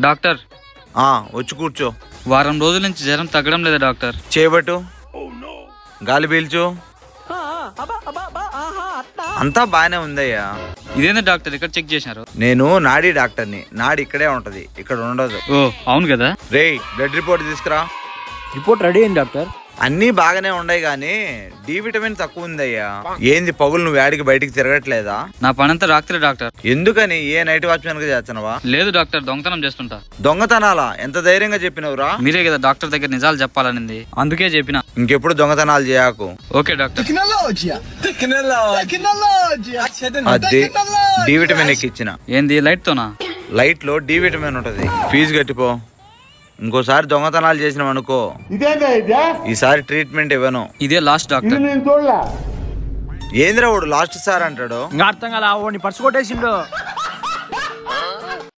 Doctor వచ్చి కూర్చో. వారం రోజుల నుంచి జ్వరం తగ్గడం లేదా డాక్టర్? చేయబట్టు, గాలి పీల్చు. అంతా బానే ఉందయ్యా. ఇదేంది డాక్టర్ ఇక్కడ చెక్ చేశారు? నేను నాడీ డాక్టర్ని. నాడి ఇక్కడే ఉంటది, ఇక్కడ ఉండదు. ఓ అవును కదా. రేయ్, బ్లడ్ రిపోర్ట్ తీసుకురా. రిపోర్ట్ రెడీ అయింది డాక్టర్. అన్నీ బాగానే ఉన్నాయి గానీ డి విటమిన్ తక్కువ ఉందయ్యా. ఏంది పగులు, నువ్వు యాడికి బయటికి తిరగట్లేదా? నా పనంతా రాత్రి డాక్టర్. ఎందుకని? ఏ నైట్ వాచ్మెన్ గా చేస్తున్నావా? లేదు డాక్టర్, దొంగతనం చేస్తుంటా. దొంగతనాలా? ఎంత ధైర్యంగా చెప్పినవురా? మీరే కదా డాక్టర్ దగ్గర నిజాలు చెప్పాలనింది, అందుకే చెప్పిన. ఇంకెప్పుడు దొంగతనాలు చేయకు. Okay doctor. అదే డి విటమిన్ ఎక్కిచ్చిన. ఏంది లైట్ తోనా? లైట్ లో డి విటమిన్ ఉంటది. ఫీజు కట్టిపో. ఇంకోసారి దొంగతనాలు చేసినాం అనుకో, ఈసారి ట్రీట్మెంట్ ఇవ్వను. ఇదే లాస్ట్ డాక్టర్. ఏంద్రా వాడు లాస్ట్ సార్ అంటాడు? ఇంకా అర్థం కదా, వాడిని పర్సు కొట్టేసిండు.